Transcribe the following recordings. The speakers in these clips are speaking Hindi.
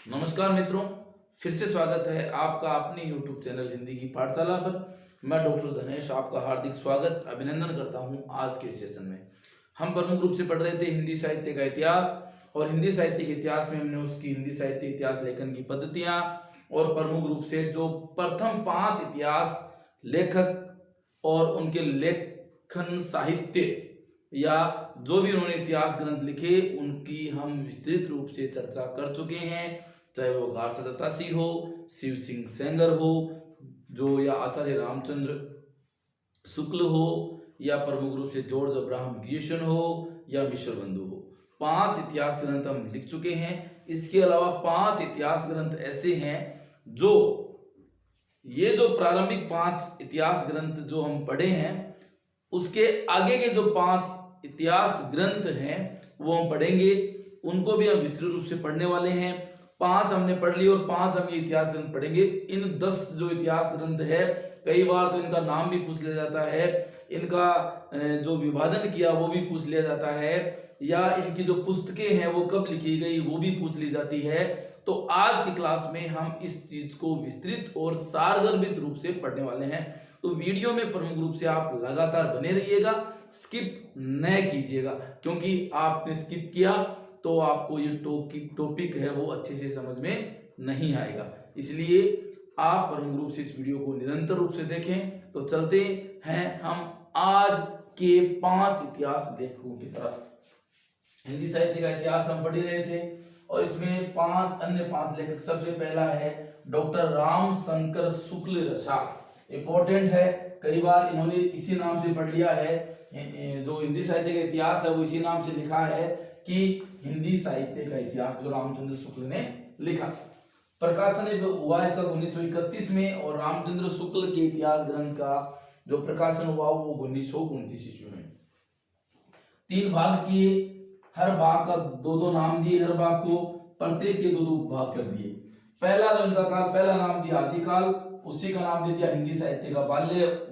नमस्कार मित्रों, फिर से स्वागत है आपका अपने YouTube चैनल हिंदी की पाठशाला पर। मैं डॉक्टर धनेश आपका हार्दिक स्वागत अभिनंदन करता हूं। आज के सेशन में हम प्रमुख रूप से पढ़ रहे थे हिंदी साहित्य का इतिहास, और हिंदी साहित्य के इतिहास में हमने उसकी हिंदी साहित्य इतिहास लेखन की पद्धतियां और प्रमुख रूप से जो प्रथम 5 इतिहास लेखक और उनके लेखन साहित्य या जो भी उन्होंने इतिहास ग्रंथ लिखे उनकी हम विस्तृत रूप से चर्चा कर चुके हैं। चाहे वो गारसदत्तासी हो, शिव सिंह सेंगर हो, जो या आचार्य रामचंद्र शुक्ल हो, या प्रमुख रूप से जॉर्ज अब्राहम गियसन हो या मिश्र बंधु हो। 5 इतिहास ग्रंथ हम लिख चुके हैं। इसके अलावा 5 इतिहास ग्रंथ ऐसे हैं जो ये जो प्रारंभिक 5 इतिहास ग्रंथ जो हम पढ़े हैं उसके आगे के जो 5 इतिहास ग्रंथ हैं वो हम पढ़ेंगे। उनको भी हम विस्तृत रूप से पढ़ने वाले हैं। 5 हमने पढ़ ली और 5 हम ये इतिहास ग्रंथ पढ़ेंगे। इन 10 जो इतिहास ग्रंथ है, कई बार तो इनका नाम भी पूछ लिया जाता है, इनका जो विभाजन किया वो भी पूछ लिया जाता है, या इनकी जो पुस्तकें हैं वो कब लिखी गई वो भी पूछ ली जाती है। तो आज की क्लास में हम इस चीज को विस्तृत और सारगर्भित रूप से पढ़ने वाले हैं। तो वीडियो में प्रमुख रूप से आप लगातार बने रहिएगा, स्किप न कीजिएगा, क्योंकि आपने स्किप किया तो आपको ये टॉपिक है वो अच्छे से समझ में नहीं आएगा। इसलिए आप प्रमुख रूप से इस वीडियो को निरंतर रूप से देखें। तो चलते हैं हम आज के 5 इतिहास लेखकों की तरफ। हिंदी साहित्य का इतिहास हम पढ़ ही रहे थे और इसमें 5 अन्य 5 लेखक। सबसे पहला है डॉक्टर रामशंकर शुक्ल रसाल। इंपॉर्टेंट है, कई बार इन्होंने इसी नाम से पढ़ लिया है। जो हिंदी साहित्य का इतिहास है वो इसी नाम से लिखा है कि हिंदी साहित्य का इतिहास, जो रामचंद्र शुक्ल ने लिखा। प्रकाशन हुआ इसका 1931 में, और रामचंद्र शुक्ल के इतिहास ग्रंथ का जो प्रकाशन हुआ वो 1929 ईस्वी में। 3 भाग किए, हर भाग का 2-2 नाम दिए, हर भाग को प्रत्येक के 2-2 भाग कर दिए। पहला जो इनका काल, पहला नाम दिया आदिकाल, उसी का नाम दे दिया हिंदी साहित्य का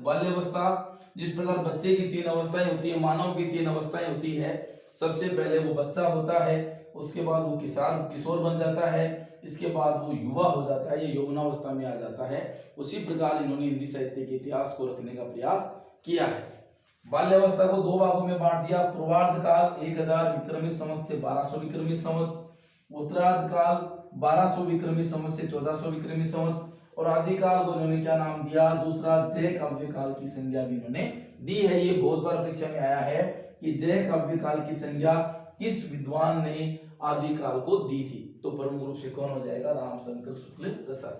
बाल्यावस्था। जिस प्रकार बच्चे की 3 अवस्थाएं होती है, मानव की 3 अवस्थाएं होती है। सबसे पहले वो बच्चा होता है, उसके बाद वो किशोर बन जाता है, इसके बाद वो युवा हो जाता है, ये यौवनावस्था में आ जाता है। उसी प्रकार इन्होंने हिंदी साहित्य के इतिहास को रखने का प्रयास किया है। बाल्यावस्था को 2 भागों में बांट दिया। पूर्वार्ध काल 1000 विक्रमी संवत से 1200 विक्रमी संवत, उत्तरार्ध काल 1200 विक्रमी संवत से 1400 विक्रमी संवत, और आदिकाल को इन्होंने क्या नाम दिया, दूसरा जय काव्य काल की संज्ञा भी इन्होंने दी है। ये बहुत बार परीक्षा में आया है कि जय काव्य काल की संज्ञा किस विद्वान ने आदिकाल को दी थी। तो प्रमुख रूप से कौन हो जाएगा, रामशंकर शुक्ल रसाल।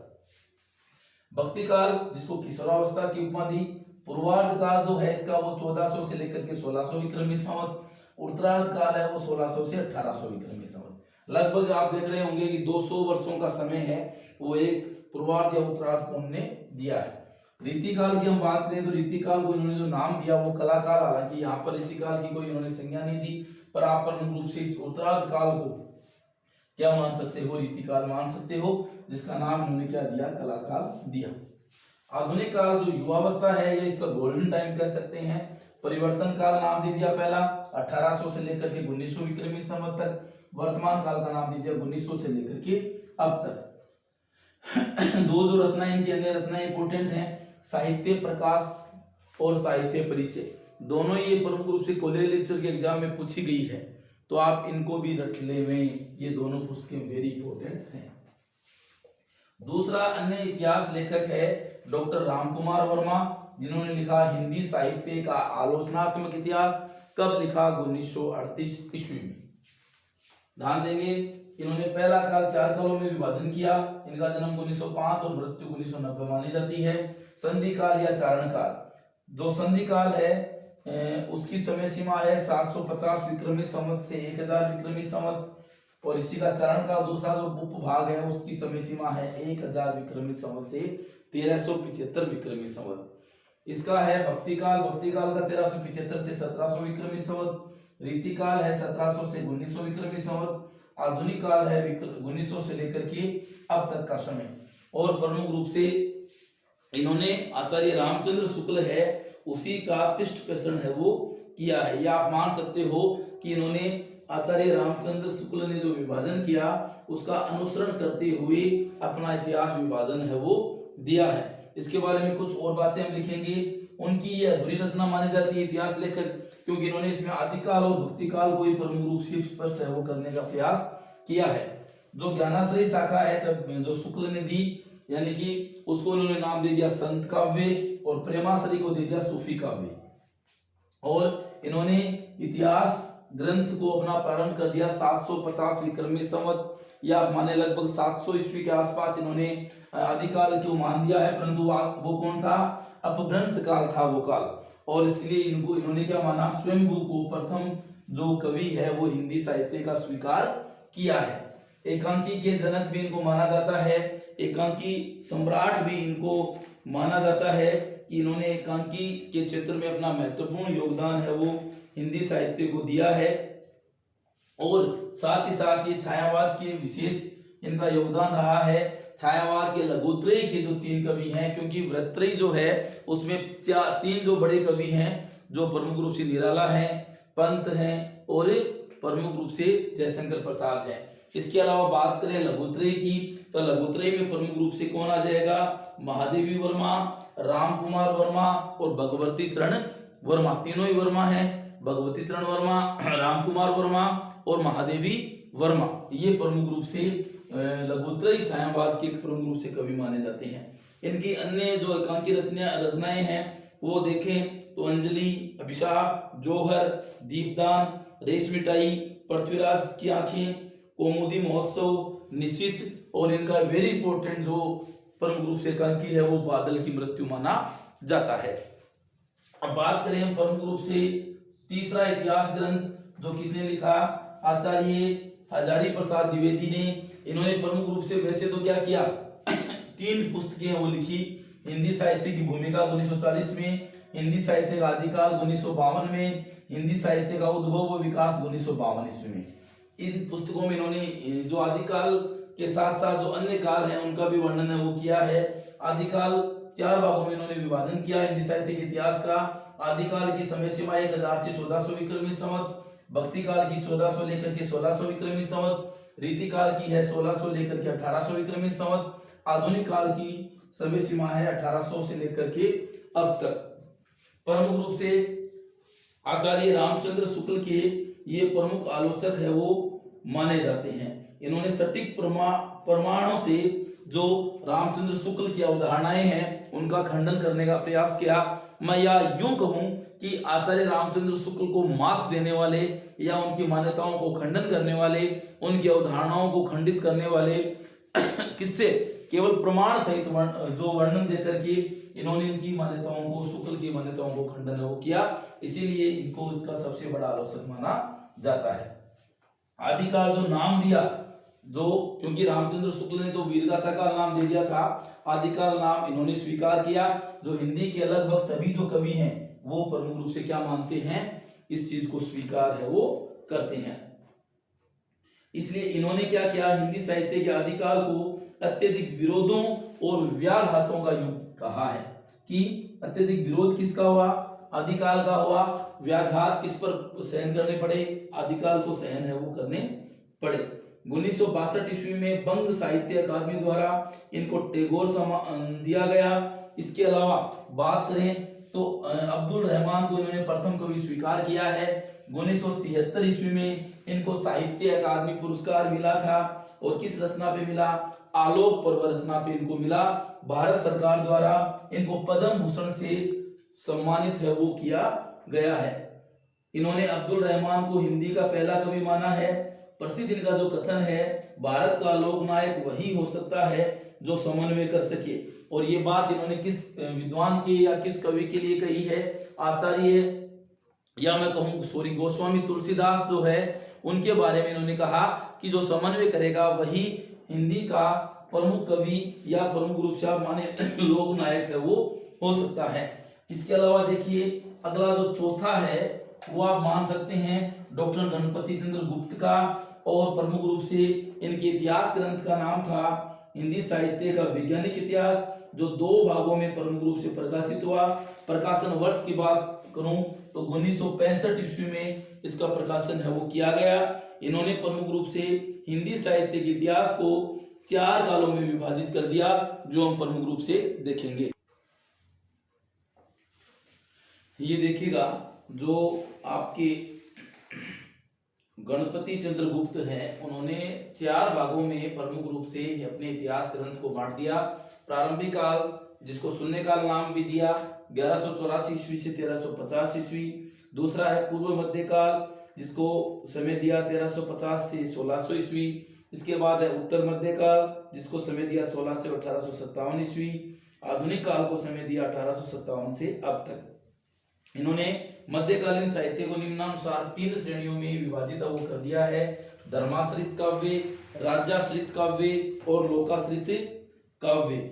भक्ति काल, जिसको किशोरावस्था की उपमा दी। पूर्वार्ध काल जो है इसका वो 1400 से लेकर के 1600 विक्रमी संवत। उत्तरार्ध काल है वो 1600 से 1800 विक्रमी संवत। लगभग आप देख रहे होंगे कि 200 वर्षों का समय है वो एक पूर्वार्ध या उत्तरार्ध को उन्होंने दिया है। रीतिकाल की हम बात करें तो रीतिकाल को इन्होंने जो नाम दिया वो कलाकाल, हालांकि यहाँ पर रीतिकाल की कोई इन्होंने संज्ञा नहीं दी, पर आप प्रमुख रूप से इस उत्तरार्ध काल को क्या मान सकते हो, रीतिकाल मान सकते हो, जिसका नाम इन्होंने क्या दिया, कलाकाल दिया। आधुनिक काल जो युवावस्था है, ये इसका गोल्डन टाइम कह सकते हैं। परिवर्तन काल नाम दे दिया पहला 1800 से लेकर के 1900 विक्रमी संवत तक। वर्तमान काल का नाम दे दिया 1900 से लेकर के अब तक। 2 जो रचनाएं, इनकी अन्य रचनाएं इंपोर्टेंट हैं, साहित्य प्रकाश और साहित्य परिचय। दोनों ये प्रमुख रूप से कॉलेज लेक्चर के एग्जाम में पूछी गई है, तो आप इनको भी रट ले में, ये दोनों पुस्तकें वेरी इंपोर्टेंट हैं। दूसरा अन्य इतिहास लेखक है डॉक्टर रामकुमार वर्मा, जिन्होंने लिखा हिंदी साहित्य का आलोचनात्मक इतिहास। कब लिखा, 1938 ईस्वी में। ध्यान देंगे, इन्होंने पहला काल 4 कालों में विभाजन किया। इनका जन्म 1905 और मृत्यु 1990 मानी जाती है। संधि काल या चारण काल, जो संधि काल है उसकी समय सीमा है 750 विक्रमी संवत से 1000 विक्रमी संवत, और इसी का चारण काल दूसरा जो उपभाग है उसकी समय सीमा है 1000 विक्रमी संवत से 1375 विक्रमी संवत। इसका है भक्ति काल, भक्ति काल का 1375 से 1700 विक्रमी संवत। रीतिकाल है 1700 से 1900 विक्रमी संवत। आधुनिक काल है 1900 से लेकर के अब तक का समय। और प्रमुख रूप से इन्होंने आचार्य रामचंद्र शुक्ल है उसी का पृष्ठ पोषण है वो किया है, या आप मान सकते हो कि इन्होंने आचार्य रामचंद्र शुक्ल ने जो विभाजन किया उसका अनुसरण करते हुए अपना इतिहास विभाजन है वो दिया है। इसके बारे में कुछ और बातें हम लिखेंगे। उनकी ये अधूरी रचना मानी जाती है इतिहास लेखक, क्योंकि इन्होंने इसमें आदिकाल और भक्तिकाल को ही प्रमुख रूप से स्पष्ट है वो करने का प्रयास किया है। जो ज्ञानाश्रयी शाखा है जो शुक्ल ने दी, यानी कि उसको इन्होंने नाम दे दिया संत काव्य, और प्रेमाश्रयी को दे दिया सूफी काव्य। और इन्होंने इतिहास ग्रंथ को अपना प्रारंभ कर दिया 750 विक्रमी संवत, या माने लगभग 700 ईस्वी के आसपास इन्होंने आदिकाल को मान दिया है, परंतु वो कौन था? अपभ्रंश काल था वो काल, और इसलिए इन्होंने क्या माना? स्वयंभू को प्रथम जो कवि है वो हिंदी साहित्य का स्वीकार किया है। एकांकी के जनक भी इनको माना जाता है, एकांकी सम्राट भी इनको माना जाता है कि इन्होंने एकांकी के क्षेत्र में अपना महत्वपूर्ण योगदान है वो हिंदी साहित्य को दिया है। और साथ ही साथ ये छायावाद के विशेष इनका योगदान रहा है। छायावाद के लघुत्रयी के जो 3 कवि हैं, क्योंकि वृत्त्रयी जो है उसमें 3 जो बड़े कवि हैं जो प्रमुख रूप से निराला हैं, पंत हैं और प्रमुख रूप से जयशंकर प्रसाद हैं। इसके अलावा बात करें लघुत्रयी की, तो लघुत्रयी में प्रमुख रूप से कौन आ जाएगा? महादेवी वर्मा, राम कुमार वर्मा और भगवती चरण वर्मा। तीनों ही वर्मा हैं, भगवती चरण वर्मा, राम कुमार वर्मा और महादेवी वर्मा। ये प्रमुख रूप से लघुत्रयी छायावाद के प्रमुख रूप से कवि माने जाते हैं। इनकी अन्य जो एकांकी रचनाएं हैं वो देखें तो अंजलि, अभिशाप, जौहर, दीपदान, रेशमिटाई, पृथ्वीराज की आंखें, कौमुदी महोत्सव, निशित, और इनका वेरी इंपॉर्टेंट जो प्रमुख रूप से एकांकी है वो बादल की मृत्यु माना जाता है। अब बात करें हम प्रमुख रूप से तीसरा इतिहास ग्रंथ जो किसने लिखा? आचार्य हजारी प्रसाद द्विवेदी ने। इन्होंने प्रमुख रूप से वैसे तो क्या किया 3 पुस्तकें वो लिखी। हिंदी साहित्य की भूमिका 1940 में, हिंदी साहित्य का आदिकाल 1952 में, हिंदी साहित्य का उद्भव व विकास 1952 ईस्वी में। इन पुस्तकों में इन्होंने जो आदिकाल के साथ साथ जो अन्य काल है उनका भी वर्णन है वो किया है। आदिकाल 4 भागों में इन्होंने विभाजन किया हिंदी साहित्य के इतिहास का। आदिकाल की समय सीमा 1000 से 1400 विक्रमी संवत, भक्ति काल की 1400 लेकर के 1600 विक्रमी संवत, रीति काल की है 1600 लेकर के 1800 विक्रमी संवत, आधुनिक काल की समय सीमा है 1800 से लेकर के अब तक। प्रमुख रूप से आचार्य रामचंद्र शुक्ल के ये प्रमुख आलोचक है वो माने जाते हैं। इन्होंने सटीक प्रमाणों से जो रामचंद्र शुक्ल की अवधारणाएं हैं उनका खंडन करने का प्रयास किया। मैं या यूं कहूं कि आचार्य रामचंद्र शुक्ल को मात देने वाले या उनकी मान्यताओं को खंडन करने वाले, उनकी अवधारणाओं को खंडित करने वाले किससे? केवल प्रमाण सहित जो वर्णन देकर के इन्होंने इनकी मान्यताओं को, शुक्ल की मान्यताओं को खंडन वो किया, इसीलिए इनको इसका सबसे बड़ा आलोचक माना जाता है। आदिकाल जो नाम दिया, जो क्योंकि रामचंद्र शुक्ल ने तो वीरगाथा का नाम दे दिया था, आदिकाल नाम इन्होंने स्वीकार किया। जो हिंदी के लगभग सभी जो कवि हैं वो प्रमुख रूप से क्या मानते हैं? इस चीज को स्वीकार है वो करते हैं। इसलिए इन्होंने क्या किया? हिंदी साहित्य के आदिकाल को अत्यधिक विरोधों और व्याघातों का युग कहा है। कि अत्यधिक विरोध किसका हुआ? आदिकाल का हुआ। व्याघात किस पर सहन करने पड़े? आदिकाल को सहन है वो करने पड़े। 1962 ईस्वी में बंग साहित्य अकादमी द्वारा इनको टैगोर सम्मान दिया गया। इसके अलावा बात करें तो अब्दुल रहमान को इन्होंने प्रथम कवि स्वीकार किया है। 1973 ईस्वी में इनको साहित्य अकादमी पुरस्कार मिला था। और किस रचना पे मिला? आलोक पर्व रचना पे इनको मिला। भारत सरकार द्वारा इनको पद्म भूषण से सम्मानित है वो किया गया है। इन्होंने अब्दुल रहमान को हिंदी का पहला कवि माना है। प्रसिद्ध इनका जो कथन है, भारत का लोकनायक वही हो सकता है जो समन्वय कर सके। और ये बात इन्होंने किस विद्वान के या किस कवि के लिए कही है? आचार्य या मैं कहूँ गोस्वामी तुलसीदास जो है उनके बारे में इन्होंने कहा कि जो समन्वय करेगा वही हिंदी का प्रमुख कवि या प्रमुख रूप से आप माने लोक नायक है वो हो सकता है। इसके अलावा देखिए अगला जो चौथा है वो आप मान सकते हैं डॉक्टर गणपति चंद्र गुप्त का। और प्रमुख रूप से इनके इतिहास ग्रंथ का नाम था हिंदी साहित्य का वैज्ञानिक इतिहास, जो 2 भागों में प्रमुख रूप से प्रकाशित हुआ। प्रकाशन वर्ष की बात करूं तो 1965 ईस्वी में इसका प्रकाशन है वो किया गया। इन्होंने प्रमुख रूप से हिंदी साहित्य के इतिहास को 4 कालों में विभाजित कर दिया, जो हम प्रमुख रूप से देखेंगे। ये देखिएगा, जो आपके गणपति चंद्रगुप्त हैं, उन्होंने 4 भागों में प्रमुख रूप से अपने इतिहास ग्रंथ को बांट दिया। प्रारंभिक काल, जिसको शून्यकाल नाम भी दिया, 1184 ईस्वी से 1350 ईस्वी। दूसरा है पूर्व मध्यकाल, जिसको समय दिया 1350 से 1600 ईस्वी। इसके बाद है उत्तर मध्यकाल, जिसको समय दिया 16 से 1857 ईस्वी। आधुनिक काल को समय दिया 1857 से अब तक। इन्होंने मध्यकालीन साहित्य को निम्नानुसार 3 श्रेणियों में विभाजित वो कर दिया है: धर्माश्रित काव्य, राज्याश्रित काव्य और लोकाश्रित काव्य।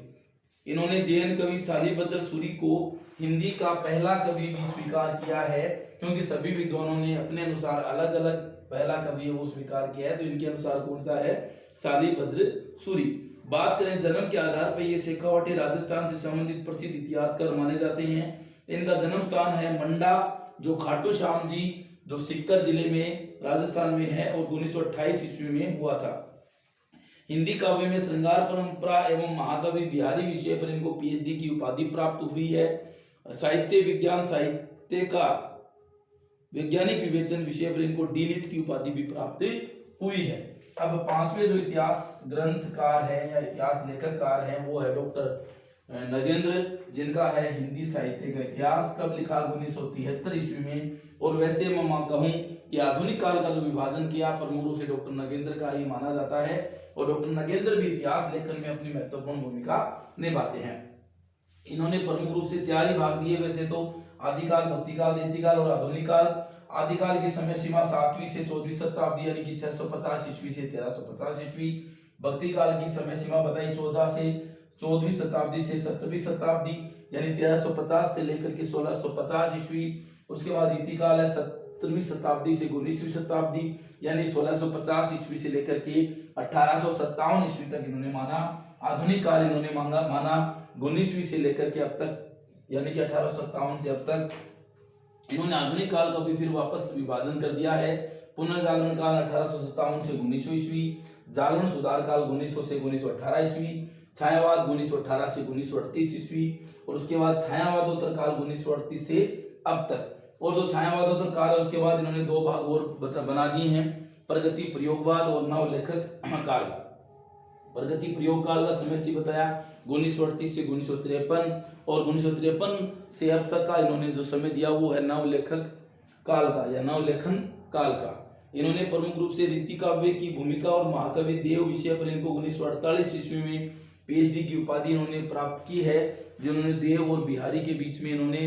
इन्होंने जैन कवि शालिभद्र सूरि को हिंदी का पहला कवि भी स्वीकार किया है, क्योंकि सभी विद्वानों ने अपने अनुसार अलग अलग पहला कवि है वो स्वीकार किया है। तो इनके अनुसार कौन सा है? शालिभद्र सूरि। बात करें जन्म के आधार पर, ये शेखावटी राजस्थान से संबंधित प्रसिद्ध इतिहासकार माने जाते हैं। इनका जन्म स्थान है मंडा, जो खाटू श्याम जी, जो सीकर जिले में राजस्थान में है, और 1928 ईस्वी में हुआ था। हिंदी काव्य में श्रृंगार परंपरा एवं महाकवि बिहारी विषय पर इनको पीएचडी की उपाधि प्राप्त हुई है। साहित्य विज्ञान साहित्य का वैज्ञानिक विवेचन विषय पर इनको डीलिट की उपाधि भी प्राप्त हुई है। अब 5वें जो इतिहास ग्रंथकार है या इतिहास लेखककार है वो है डॉक्टर नगेंद्र, जिनका है हिंदी साहित्य का इतिहास। कब लिखा? 1973 ईस्वी में। और वैसे मैं कहूँ कि आधुनिक काल का जो विभाजन किया प्रमुख रूप से डॉक्टर नगेंद्र का ही माना जाता है, और डॉक्टर नगेंद्र भी इतिहास लेखन में अपनी महत्वपूर्ण भूमिका निभाते हैं। इन्होंने प्रमुख रूप से 4 ही भाग दिए वैसे तो: आदिकाल, भक्तिकाल, नीतिकाल और आधुनिक काल। आदिकाल की समय सीमा 7वीं से 14वीं शताब्दी यानी कि 650 ईस्वी से 1350 ईस्वी। भक्ति काल की समय सीमा बताई 14वीं शताब्दी से 7वीं शताब्दी यानी 1350 से लेकर के 1650 ईस्वी। उसके बाद रीतिकाल है 17वीं शताब्दी से 19वीं शताब्दी यानी 1650 ईस्वी से लेकर के 1857 ईस्वी तक इन्होंने माना। आधुनिक काल इन्होंने माना 19वीं से लेकर के अब तक यानी कि 1857 से अब तक। इन्होंने आधुनिक काल का भी फिर वापस विभाजन कर दिया है। पुनर्जागरण काल 1857 से 1900 ईस्वी, जागरण सुधार काल 1900 से 1918 ईस्वी, छायावाद 1918 से 1938 ईस्वी, और उसके बाद छायावादोत्तर काल 1938 से अब तक। और जो छायावादोत्तर काल है उसके बाद इन्होंने 2 भाग और बना दिए हैं: प्रगति प्रयोगवाद और नवलेखक काल। प्रगति प्रयोग काल का समय से बताया 1938 से 1953, और 1953 से अब तक का इन्होंने जो समय दिया वो है नवलेखक काल का या नवलेखन काल का। इन्होंने प्रमुख रूप से रीति काव्य की भूमिका और महाकवि देव विषय पर इनको 1948 ईस्वी में पीएचडी की उपाधि इन्होंने प्राप्त की है। जिन्होंने देव और बिहारी के बीच में इन्होंने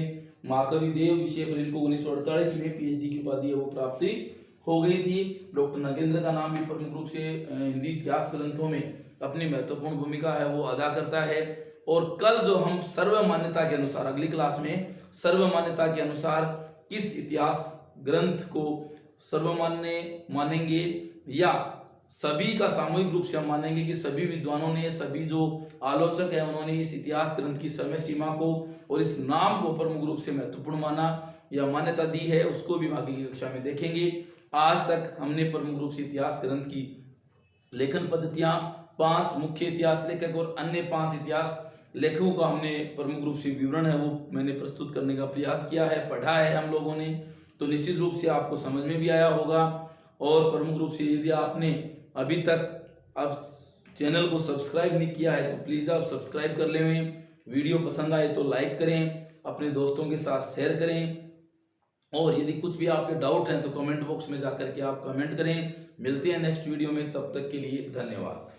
महाकवि देव विषय पर इनको 1948 में पीएचडी की उपाधि है वो प्राप्ति हो गई थी। डॉक्टर नगेंद्र का नाम भी प्रमुख रूप से हिंदी इतिहास ग्रंथों में अपनी महत्वपूर्ण भूमिका है वो अदा करता है। और कल जो हम सर्वमान्यता के अनुसार अगली क्लास में सर्वमान्यता के अनुसार किस इतिहास ग्रंथ को सर्वमान्य मानेंगे या सभी का सामूहिक रूप से हम मानेंगे कि सभी विद्वानों ने, सभी जो आलोचक हैं उन्होंने इस इतिहास ग्रंथ की समय सीमा को और इस नाम को प्रमुख रूप से महत्वपूर्ण माना या मान्यता दी है, उसको भी आगे की कक्षा में देखेंगे। आज तक हमने प्रमुख रूप से इतिहास ग्रंथ की लेखन पद्धतियां, 5 मुख्य इतिहास लेखक और अन्य 5 इतिहास लेखकों का हमने प्रमुख रूप से विवरण है वो मैंने प्रस्तुत करने का प्रयास किया है, पढ़ा है हम लोगों ने, तो निश्चित रूप से आपको समझ में भी आया होगा। और प्रमुख रूप से यदि आपने अभी तक अब चैनल को सब्सक्राइब नहीं किया है तो प्लीज़ आप सब्सक्राइब कर लें। वीडियो पसंद आए तो लाइक करें, अपने दोस्तों के साथ शेयर करें, और यदि कुछ भी आपके डाउट हैं तो कमेंट बॉक्स में जाकर के आप कमेंट करें। मिलते हैं नेक्स्ट वीडियो में, तब तक के लिए धन्यवाद।